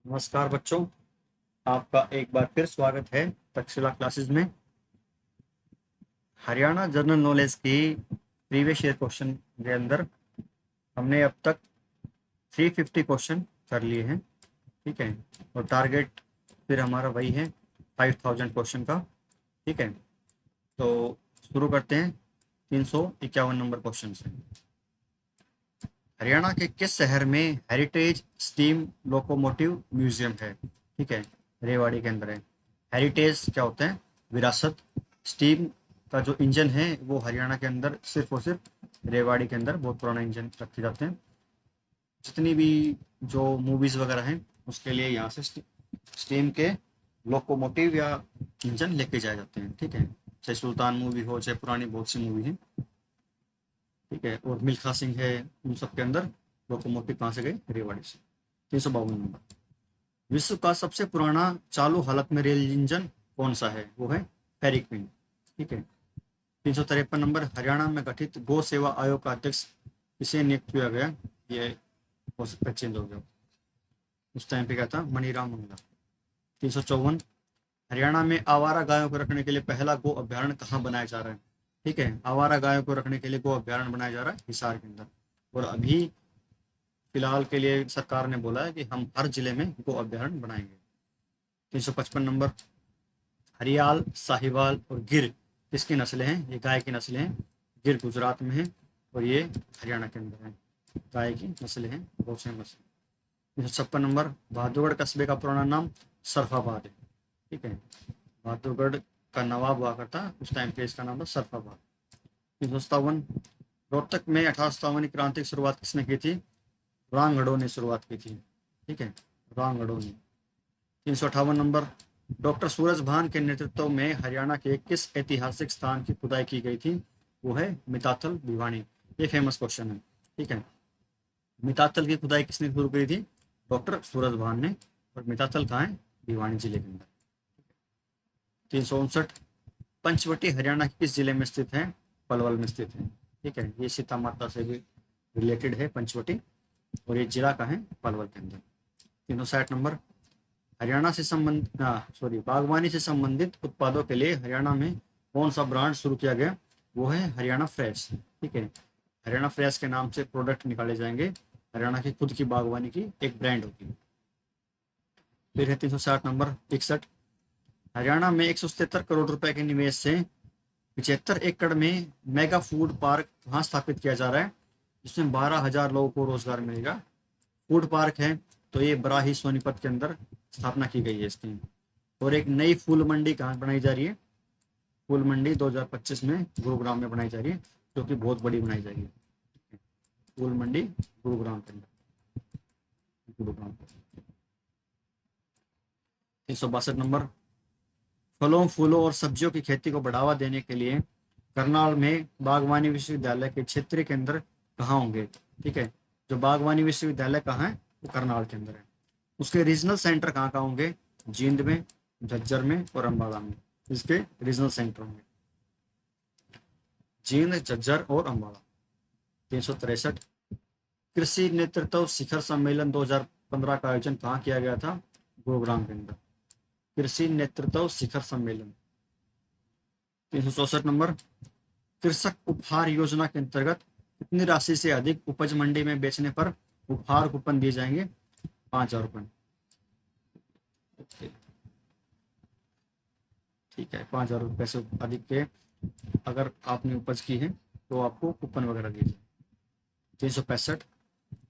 नमस्कार बच्चों, आपका एक बार फिर स्वागत है तक्षशिला क्लासेस में। हरियाणा जनरल नॉलेज की प्रीवियस ईयर क्वेश्चन के अंदर हमने अब तक 350 क्वेश्चन कर लिए हैं। ठीक है, और टारगेट फिर हमारा वही है 5000 क्वेश्चन का। ठीक है, तो शुरू करते हैं 351 नंबर क्वेश्चन से। हरियाणा के किस शहर में हेरिटेज स्टीम लोकोमोटिव म्यूजियम है? ठीक है, रेवाड़ी के अंदर है। हेरिटेज क्या होता है? विरासत। स्टीम का जो इंजन है वो हरियाणा के अंदर सिर्फ और सिर्फ रेवाड़ी के अंदर बहुत पुराना इंजन रखे जाते हैं। जितनी भी जो मूवीज वगैरह हैं उसके लिए यहाँ से स्टीम के लोकोमोटिव या इंजन लेके जाए जाते हैं। ठीक है, चाहे सुल्तान मूवी हो, चाहे पुरानी बहुत सी मूवी है। ठीक है, और मिल्खा सिंह है, उन सब के अंदर लोकोमोटिव कहाँ से गए? रेवाड़ी से। 352 नंबर। विश्व का सबसे पुराना चालू हालत में रेल इंजन कौन सा है? वो है फेरिक्विन। ठीक है। 353 नंबर। हरियाणा में गठित गौ सेवा आयोग का अध्यक्ष किसे नियुक्त किया गया? ये हो सकता है चेंज हो गया, उस टाइम पे क्या था? मनीराम मंगला। 354। हरियाणा में आवारा गायों को रखने के लिए पहला गो अभ्यारण्य कहाँ बनाया जा रहा है? ठीक है, आवारा गायों को रखने के लिए गो अभ्यारण्य बनाया जा रहा है हिसार के अंदर। और अभी फिलहाल के लिए सरकार ने बोला है कि हम हर जिले में गो अभ्यारण्य बनाएंगे। 355 नंबर। हरियाल, साहिवाल और गिर किसकी नस्लें हैं? ये गाय की नस्लें हैं। गिर गुजरात में है और ये हरियाणा के अंदर है। गाय की नस्लें हैं, बहुत फेमस है। 356 नंबर। बहादुरगढ़ कस्बे का पुराना नाम सरफाबाद है। ठीक है, बहादुरगढ़ का नवाब हुआ करता, उस टाइम पे इसका नाम था सरफाबाद। 357। रोहतक में 1857 की क्रांति की शुरुआत किसने की थी? रामगढ़ों ने शुरुआत की थी। ठीक है, रामगढ़ों ने। 358 नंबर। डॉक्टर सूरज भान के नेतृत्व में हरियाणा के किस ऐतिहासिक स्थान की खुदाई की गई थी? वो है मिताथल भिवानी। ये फेमस क्वेश्चन है। ठीक है, मिताथल की खुदाई किसने शुरू करी थी? डॉक्टर सूरज भान ने। और मिताथल कहाँ है? भिवानी जिले के अंदर। 359। पंचवटी हरियाणा के किस जिले में स्थित है? पलवल में स्थित है। ठीक है, ये सीता माता से भी रिलेटेड है पंचवटी, और ये जिला का है? पलवल के अंदर। 360 नंबर। हरियाणा से बागवानी से संबंधित उत्पादों के लिए हरियाणा में कौन सा ब्रांड शुरू किया गया? वो है हरियाणा फ्रेश। ठीक है, हरियाणा फ्रेश के नाम से प्रोडक्ट निकाले जाएंगे। हरियाणा की खुद की बागवानी की एक ब्रांड होगी। फिर है 360 नंबर। 61। हरियाणा में 177 करोड़ रुपए के निवेश से 75 एकड़ में मेगा फूड पार्क कहाँ स्थापित किया जा रहा है, जिसमें 12,000 लोगों को रोजगार मिलेगा? फूड पार्क है तो ये बराही सोनीपत के अंदर स्थापना की गई है इसकी। और एक नई फूल मंडी कहाँ बनाई जा रही है? फूल मंडी 2025 में गुरुग्राम में बनाई जा रही है, जो कि बहुत बड़ी बनाई जाएगी। फूल मंडी गुरुग्राम के अंदर। गुरुग्राम। 362 नंबर। फलों, फूलों और सब्जियों की खेती को बढ़ावा देने के लिए करनाल में बागवानी विश्वविद्यालय के क्षेत्रीय केंद्र कहाँ होंगे? ठीक है, जो बागवानी विश्वविद्यालय कहाँ है? वो करनाल के अंदर है। उसके रीजनल सेंटर कहाँ कहाँ होंगे? जींद में, झज्जर में और अम्बाला में। इसके रीजनल सेंटर होंगे जींद, झज्जर और अम्बाला। 363। कृषि नेतृत्व शिखर सम्मेलन 2015 का आयोजन कहाँ किया गया था? गुरुग्राम के अंदर। कृषि नेतृत्व शिखर सम्मेलन। 364 नंबर। कृषक उपहार योजना के अंतर्गत कितनी राशि से अधिक उपज मंडी में बेचने पर उपहार कूपन दिए जाएंगे? 5,000 रुपये। ठीक है, 5,000 रुपये से अधिक के अगर आपने उपज की है तो आपको कूपन वगैरह दिए जाए। 365।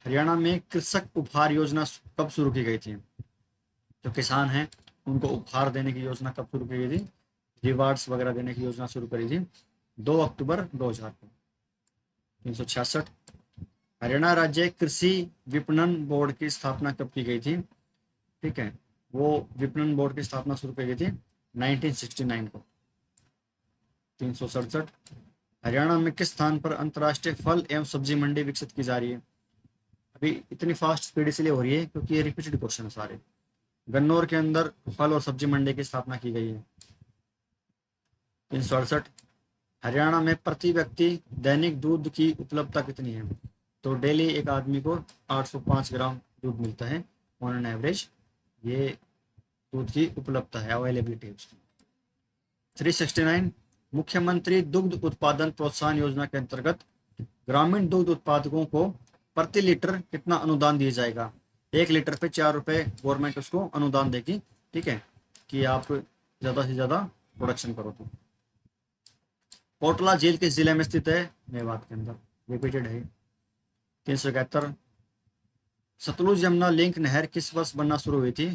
हरियाणा में कृषक उपहार योजना कब शुरू की गई थी? जो किसान हैं उनको उपहार देने की योजना कब शुरू की गई थी? रिवार्ड्स वगैरह देने की योजना शुरू करी थी 2 अक्टूबर 2000 को। 366। हरियाणा राज्य कृषि विपणन बोर्ड की स्थापना कब की गई थी? ठीक है, वो विपणन बोर्ड की स्थापना शुरू की गई थी 1969 को। 367। हरियाणा में किस स्थान पर अंतर्राष्ट्रीय फल एवं सब्जी मंडी विकसित की जा रही है? अभी इतनी फास्ट स्पीड इसलिए हो रही है क्योंकि ये रिपीटेड क्वेश्चन है सारे। गन्नौर के अंदर फल और सब्जी मंडी की स्थापना की गई है। 368। हरियाणा में प्रति व्यक्ति दैनिक दूध की उपलब्धता कितनी है? तो डेली एक आदमी को 805 ग्राम दूध मिलता है ऑन एन एवरेज। ये दूध की उपलब्धता है, अवेलेबिलिटी है उसकी। 369, मुख्यमंत्री दुग्ध उत्पादन प्रोत्साहन योजना के अंतर्गत ग्रामीण दुग्ध उत्पादकों को प्रति लीटर कितना अनुदान दिया जाएगा? 1 लीटर पे 4 रुपए गवर्नमेंट उसको अनुदान देगी, ठीक है, कि आप ज्यादा से ज्यादा प्रोडक्शन करो। तो कोटला झील किस जिले में स्थित है? मेवात के अंदर, रिपीटेड है। 371, सतलुज यमुना लिंक नहर किस वर्ष बनना शुरू हुई थी?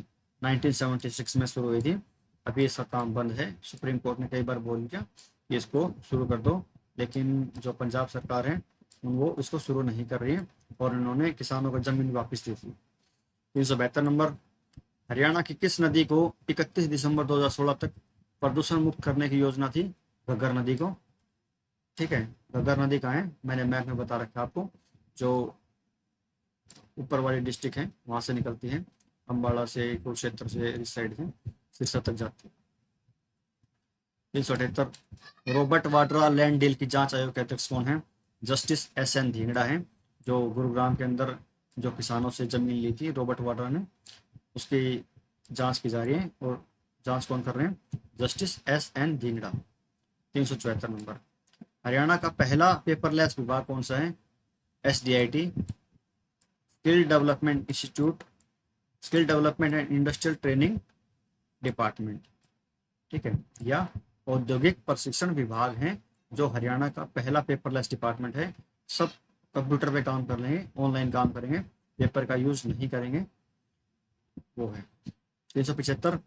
1976 में शुरू हुई थी। अभी इसका काम बंद है, सुप्रीम कोर्ट ने कई बार बोल दिया कि इसको शुरू कर दो, लेकिन जो पंजाब सरकार है वो इसको शुरू नहीं कर रही है, और इन्होंने किसानों को जमीन वापस दी थी। 372 नंबर, हरियाणा की किस नदी को 31 दिसंबर 2016 तक प्रदूषण मुक्त करने की योजना थी? घग्गर नदी को, ठीक है। घग्गर नदी कहाँ है? मैंने मैप में बता रखा आपको, जो ऊपर वाली डिस्ट्रिक्ट है वहां से निकलती है, अम्बाड़ा से, कुरुक्षेत्र से, इस साइड से सिरसा तक जाती है। 378, रॉबर्ट वाड्रा लैंड डील की जांच आयोग के अध्यक्ष कौन है? जस्टिस SN धिंगड़ा है, जो गुरुग्राम के अंदर जो किसानों से जमीन ली थी रॉबर्ट वाड्रा ने, उसकी जांच की जा रही है, और जांच कौन कर रहे हैं? Justice SN Dhingra. 374 number, Haryana का पहला पेपरलेस विभाग कौन सा है? SDIT, skill development institute, skill development and industrial training department, ठीक है, या औद्योगिक प्रशिक्षण विभाग है, जो हरियाणा का पहला पेपरलेस डिपार्टमेंट है। सब कंप्यूटर पे काम कर रहे हैं, ऑनलाइन काम करेंगे, पेपर का यूज नहीं करेंगे, वो है। 375,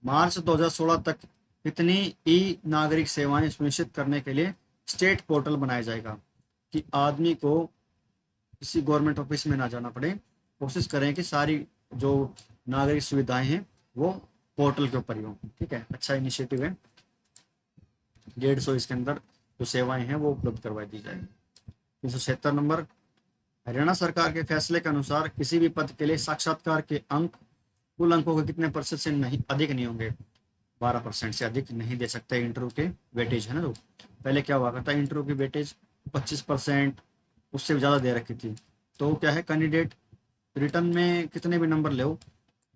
मार्च 2016 तक कितनी ई नागरिक सेवाएं सुनिश्चित करने के लिए स्टेट पोर्टल बनाया जाएगा, कि आदमी को किसी गवर्नमेंट ऑफिस में ना जाना पड़े। कोशिश करें कि सारी जो नागरिक सुविधाएं हैं वो पोर्टल के ऊपर ही हो, ठीक है। अच्छा इनिशिएटिव है। 150 इसके अंदर जो सेवाएं हैं वो उपलब्ध करवाई दी जाएगी। 376 नंबर, हरियाणा सरकार के फैसले के अनुसार किसी भी पद के लिए साक्षात्कार के अंक कुल अंकों के कितने प्रतिशत से नहीं अधिक नहीं होंगे? 12% से अधिक नहीं दे सकते इंटरव्यू के वेटेज, है ना। तो पहले क्या हुआ करता है, इंटरव्यू की वेटेज 25%, उससे भी ज़्यादा दे रखी थी। तो क्या है, कैंडिडेट रिटर्न में कितने भी नंबर ले,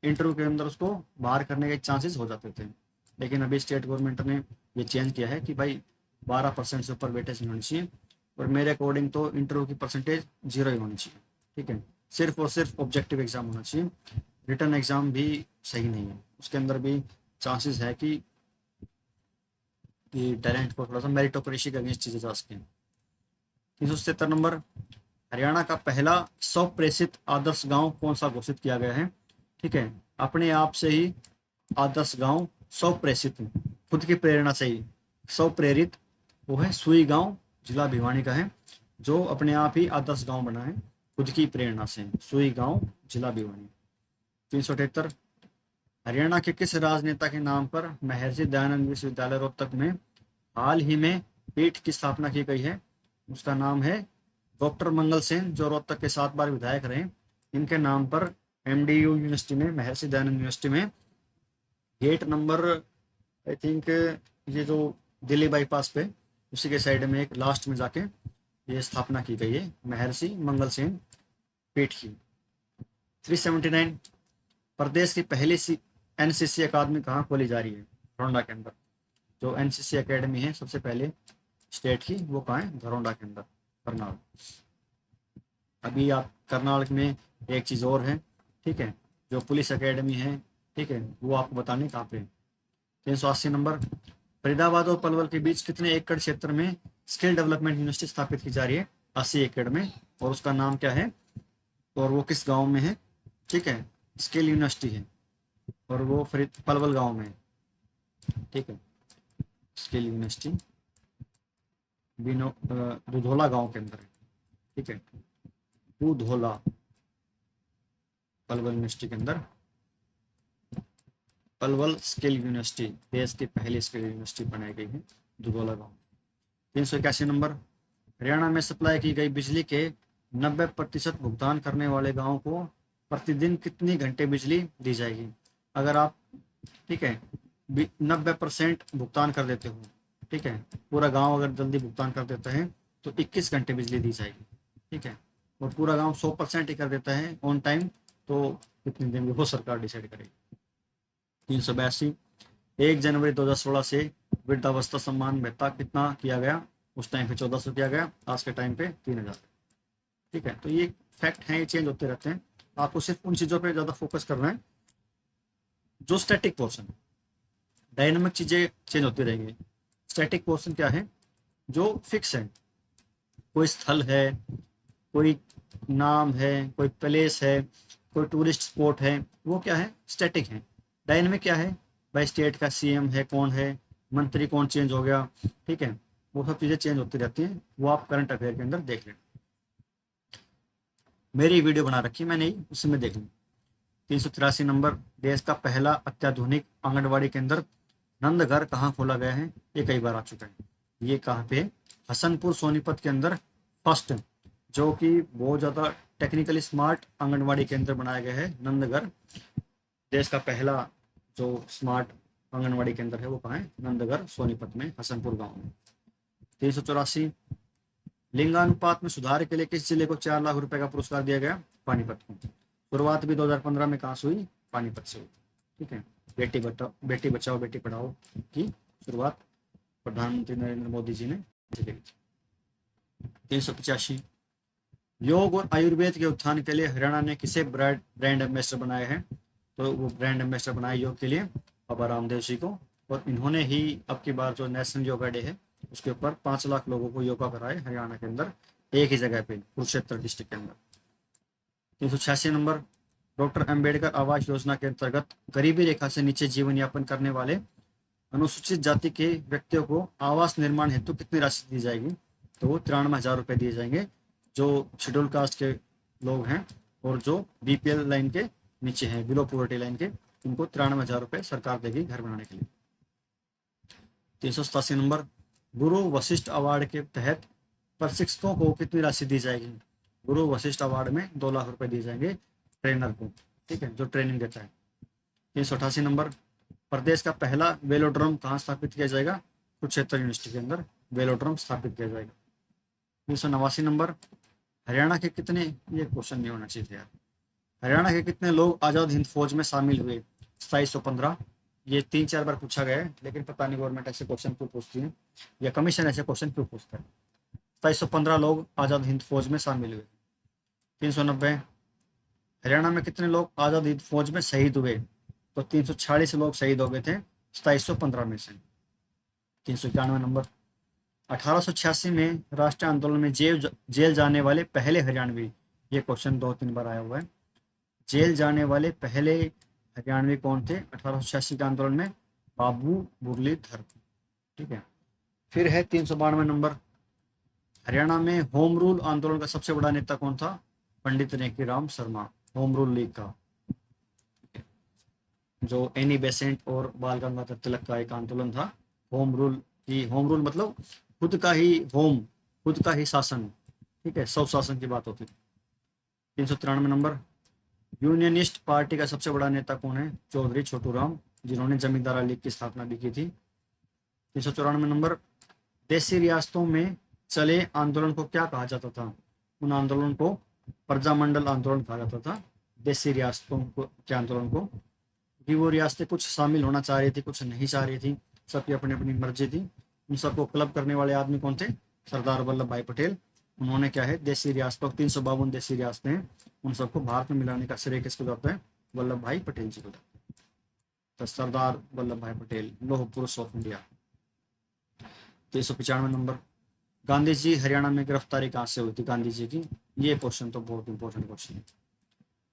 इंटरव्यू के अंदर उसको बाहर करने के चांसेस हो जाते थे। लेकिन अभी स्टेट गवर्नमेंट ने ये चेंज किया है कि भाई 12% से ऊपर वेटेज नहीं होनी चाहिए, और मेरे अकॉर्डिंग तो इंटरव्यू की परसेंटेज 0 ही होनी चाहिए, ठीक है। सिर्फ और सिर्फ ऑब्जेक्टिव एग्जाम होना चाहिए, रिटर्न एग्जाम भी सही नहीं है, उसके अंदर भी चांसेस है कि टैलेंट को थोड़ा सा मेरिटोक्रेसी के अगेंस्ट चीज़ें जा सकें। 377 नंबर, हरियाणा का पहला स्वप्रेषित आदर्श गांव कौन सा घोषित किया गया है? ठीक है, अपने आप से ही आदर्श गांव स्वप्रेषित, खुद की प्रेरणा से ही स्वप्रेरित, वो है सुई गांव, जिला भिवानी का है, जो अपने आप ही आदर्श गांव बना है खुद की प्रेरणा से, सुई गांव, जिला भिवानी। 378, हरियाणा के किस राजनेता के नाम पर महर्षि दयानंद विश्वविद्यालय रोहतक में हाल ही में पीठ की स्थापना की गई है? उसका नाम है डॉक्टर मंगल सेन, जो रोहतक के 7 बार विधायक रहे। इनके नाम पर MDU यूनिवर्सिटी में, महर्षि दयानंद यूनिवर्सिटी में, गेट नंबर आई थिंक ये जो दिल्ली बाईपास पे उसी के साइड में एक लास्ट में जाके ये स्थापना की गई है महर्षि मंगल सेन पीठ की। 379, प्रदेश की पहली NCC अकादमी कहाँ खोली जा रही है? धरोंडा के अंदर। जो NCC अकेडमी है सबसे पहले स्टेट की, वो कहाँ है? धरोंडा के अंदर, करनाल। अभी आप करनाल में एक चीज़ और है, ठीक है, जो पुलिस एकेडमी है, ठीक है, वो आपको बताने कहाँ पे। 380 नंबर, फरीदाबाद और पलवल के बीच कितने एकड़ क्षेत्र में स्किल डेवलपमेंट यूनिवर्सिटी स्थापित की जा रही है? 80 एकड़ में, और उसका नाम क्या है और वो किस गांव में है? ठीक है, स्किल यूनिवर्सिटी है, और वो पलवल गांव में है, ठीक है, स्किल यूनिवर्सिटी दुधोला गांव के अंदर है, ठीक है, दुधोला, पलवल यूनिवर्सिटी के अंदर, पलवल स्किल यूनिवर्सिटी, देश की पहली स्किल यूनिवर्सिटी बनाई गई है दुधोला गांव। 381 नंबर, हरियाणा में सप्लाई की गई बिजली के 90% भुगतान करने वाले गांव को प्रतिदिन कितनी घंटे बिजली दी जाएगी? अगर आप, ठीक है, 90% भुगतान कर देते हो, ठीक है, पूरा गांव अगर जल्दी भुगतान कर देता है तो 21 घंटे बिजली दी जाएगी, ठीक है, और पूरा गांव 100% ही कर देता है ऑन टाइम, तो कितनी देंगे वो सरकार डिसाइड करेगी। 382, 1 जनवरी 2016 से वृद्धावस्था सम्मान भत्ता कितना किया गया, उस टाइम पे 1400 किया गया, आज के टाइम पे 3000। ठीक है, तो ये फैक्ट हैं, ये चेंज होते रहते हैं। आपको सिर्फ उन चीज़ों पे ज़्यादा फोकस करना है जो स्टैटिक पोर्शन है। डायनामिक चीज़ें चेंज होती रहेंगी। स्टैटिक पोर्शन क्या है, जो फिक्स है, कोई स्थल है, कोई नाम है, कोई प्लेस है, कोई टूरिस्ट स्पॉट है, वो क्या है, स्टैटिक है। डायनामिक क्या है, भाई स्टेट का सीएम है कौन है, मंत्री कौन चेंज हो गया, ठीक है, वो सब चीज़ें चेंज होती रहती हैं, वो आप करंट अफेयर के अंदर देख लें। मेरी वीडियो बना रखी है मैंने ही, उसमें देख लें। 383 नंबर, देश का पहला अत्याधुनिक आंगनबाड़ी केंद्र नंद घर कहाँ खोला गया है, ये कई बार आ चुका है। ये कहाँ पे, हसनपुर सोनीपत के अंदर फर्स्ट, जो कि बहुत ज़्यादा टेक्निकली स्मार्ट आंगनबाड़ी केंद्र बनाया गया है नंदगढ़। देश का पहला जो स्मार्ट आंगनबाड़ी केंद्र है वो कहाँ है, नंदगढ़ सोनीपत में, हसनपुर गांव में। 384, लिंगानुपात में सुधार के लिए किस जिले को 4 लाख रुपए का पुरस्कार दिया गया, पानीपत को। शुरुआत भी 2015 में कहाँ से हुई, पानीपत से हुई। ठीक है, बेटी बचाओ बेटी पढ़ाओ की शुरुआत प्रधानमंत्री नरेंद्र मोदी जी ने की थी। 385, योग और आयुर्वेद के उत्थान के लिए हरियाणा ने किसे ब्रांड एम्बेसडर बनाया है, तो वो ब्रांड एम्बेसडर बनाए योग के लिए बाबा रामदेव जी को। और इन्होंने ही अब की बार जो नेशनल योगा डे है उसके ऊपर 5 लाख लोगों को योगा कराए हरियाणा के अंदर, एक ही जगह पे, कुरुक्षेत्र डिस्ट्रिक्ट के अंदर। 386 नंबर, डॉक्टर अंबेडकर आवास योजना के अंतर्गत गरीबी रेखा से नीचे जीवन यापन करने वाले अनुसूचित जाति के व्यक्तियों को आवास निर्माण हेतु कितनी राशि दी जाएगी, तो वो 93,000 रुपये दिए जाएंगे। जो शेड्यूल कास्ट के लोग हैं और जो बीपीएल लाइन के नीचे हैं, बिलो पॉवर्टी लाइन के, उनको 93,000 रुपये सरकार देगी घर बनाने के लिए। 387 नंबर, गुरु वशिष्ठ अवार्ड के तहत प्रशिक्षकों को कितनी राशि दी जाएगी, गुरु वशिष्ठ अवार्ड में 2 लाख रुपए दिए जाएंगे ट्रेनर को, ठीक है, जो ट्रेनिंग देता है। 388 नंबर, प्रदेश का पहला वेलोड्रम कहाँ स्थापित किया जाएगा, कुरुक्षेत्र यूनिवर्सिटी के अंदर वेलोड्रम स्थापित किया जाएगा। 389 नंबर, हरियाणा के कितने, ये क्वेश्चन नहीं होना चाहिए यार, हरियाणा के कितने लोग आज़ाद हिंद फौज में शामिल हुए, 2715। ये 3-4 बार पूछा गया है, लेकिन पता नहीं गवर्नमेंट ऐसे क्वेश्चन क्यों पूछती है, या कमीशन ऐसे क्वेश्चन क्यों पूछता है। 2715 लोग आज़ाद हिंद फौज में शामिल हुए। 390, हरियाणा में कितने लोग आज़ाद हिंद फौज में शहीद हुए, तो 346 लोग शहीद हो गए थे 2715 में से। 391 नंबर, 1886 में राष्ट्रीय आंदोलन में जेल जाने वाले पहले हरियाणवी, ये क्वेश्चन 2-3 बार आया हुआ है, जेल जाने वाले पहले हरियाणवी कौन थे 1886 के आंदोलन में, बाबू मुरलीधर। ठीक है, फिर है 392 नंबर, हरियाणा में होम रूल आंदोलन का सबसे बड़ा नेता कौन था, Pandit Nekiram Sharma, home rule league का, जो एनी बेसेंट और बाल गंगाधर तिलक का एक आंदोलन था होम रूल की। होम रूल मतलब खुद का ही होम, खुद का ही शासन, ठीक है, सब शासन की बात होती है। 393 नंबर, यूनियनिस्ट पार्टी का सबसे बड़ा नेता कौन है, चौधरी छोटू राम, जिन्होंने जमींदारा लीग की स्थापना भी की थी। 394 नंबर, देशी रियासतों में चले आंदोलन को क्या कहा जाता था, उन आंदोलन को प्रजामंडल आंदोलन कहा जाता था, देशी रियासतों को के आंदोलन को, क्योंकि वो रियासतें कुछ शामिल होना चाह रही थी, कुछ नहीं चाह रही थी, सबकी अपनी अपनी मर्जी थी। उन सबको क्लब करने वाले आदमी कौन थे, सरदार वल्लभ भाई पटेल। उन्होंने क्या है, देशी रियासतों, 352 देशी रियासतें हैं, उन सबको भारत में मिलाने का श्रेय किसको जाता है, वल्लभ भाई पटेल जी को जाता है। तो सरदार वल्लभ भाई पटेल, लौह पुरुष of India. 395 number, Gandhi ji Haryana में गिरफ्तारी कहाँ से हुई थी गांधी जी की, ये क्वेश्चन तो बहुत इंपॉर्टेंट क्वेश्चन है।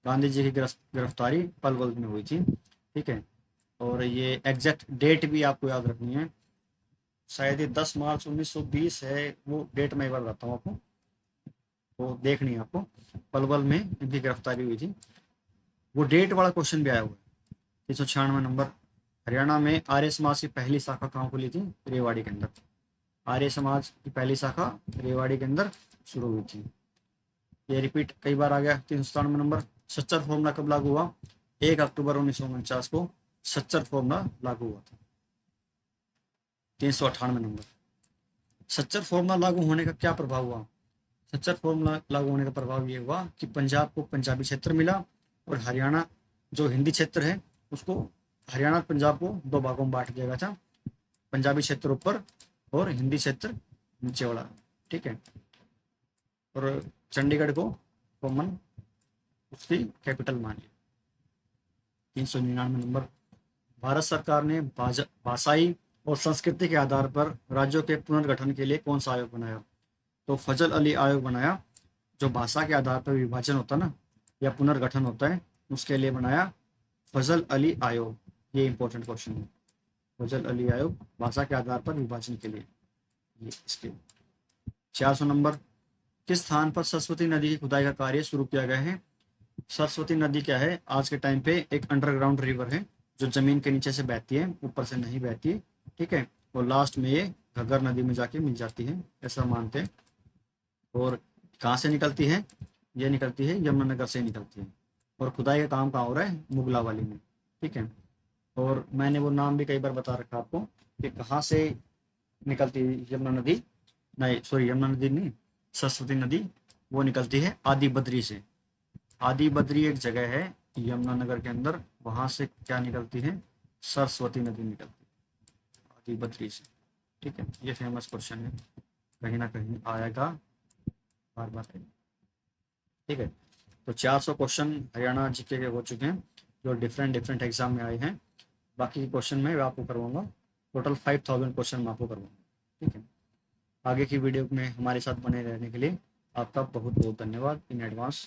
गांधी जी की गिरफ्तारी पलवल में हुई थी, ठीक है, और ये एग्जैक्ट डेट भी आपको याद रखनी है, शायद ये 10 मार्च 1920 है, वो डेट मैं एक बार बताता हूँ आपको, तो देखनी है आपको, पलवल में इनकी गिरफ्तारी हुई थी, वो डेट वाला क्वेश्चन भी आया हुआ है। 396 नंबर, हरियाणा में आर्य समाज की पहली शाखा कहाँ खुली थी, रेवाड़ी के अंदर, आर्य समाज की पहली शाखा रेवाड़ी के अंदर शुरू हुई थी। ये रिपीट कई बार आ गया। 397 नंबर, सच्चर फॉर्मूला कब लागू हुआ, 1 अक्टूबर 1949 को सच्चर फॉर्मूला लागू हुआ था। 398 नंबर, सच्चर फॉर्मूला लागू होने का क्या प्रभाव हुआ, सच्चर फॉर्मूला लागू होने का प्रभाव ये हुआ कि पंजाब को पंजाबी क्षेत्र मिला और हरियाणा जो हिंदी क्षेत्र है उसको, हरियाणा और पंजाब को दो भागों में बांट दिया गया था, पंजाबी क्षेत्र ऊपर और हिंदी क्षेत्र नीचे वाला, ठीक है। और चंडीगढ़ को कॉमन उसकी कैपिटल मानी। 399 नंबर, भारत सरकार ने भाषाई और संस्कृति के आधार पर राज्यों के पुनर्गठन के लिए कौन सा आयोग बनाया? तो फजल अली आयोग बनाया। जो भाषा के आधार पर विभाजन होता है ना या पुनर्गठन होता है, उसके लिए बनाया फजल अली आयोग। ये इंपॉर्टेंट क्वेश्चन है, फजल अली आयोग भाषा के आधार पर विभाजन के लिए। ये इसके 400 नंबर, किस स्थान पर सरस्वती नदी की खुदाई का कार्य शुरू किया गया है? सरस्वती नदी क्या है, आज के टाइम पे एक अंडरग्राउंड रिवर है जो जमीन के नीचे से बहती है, ऊपर से नहीं बहती है, ठीक है। और लास्ट में ये घग्गर नदी में जाके मिल जाती है, ऐसा मानते हैं। और कहाँ से निकलती है? ये निकलती है यमुनानगर से निकलती है। और खुदाई का काम कहाँ हो रहा है? मुगलावाली में, ठीक है। और मैंने वो नाम भी कई बार बता रखा आपको कि कहाँ से निकलती है यमुना नदी, नहीं सॉरी यमुना नदी नहीं, सरस्वती नदी वो निकलती है आदि बद्री से। आदि बद्री एक जगह है यमुनानगर के अंदर, वहां से क्या निकलती है? सरस्वती नदी निकलती है आदि बद्री से, ठीक है। ये फेमस क्वेश्चन है, कहीं ना कहीं आएगा, बार बार आएगा, ठीक है। तो 400 क्वेश्चन हरियाणा जीके के हो चुके हैं जो डिफरेंट डिफरेंट एग्जाम में आए हैं। बाकी के क्वेश्चन मैं आपको करवाऊंगा, टोटल 5000 क्वेश्चन मैं आपको करवाऊंगा, ठीक है। आगे की वीडियो में हमारे साथ बने रहने के लिए आपका बहुत बहुत धन्यवाद इन एडवांस।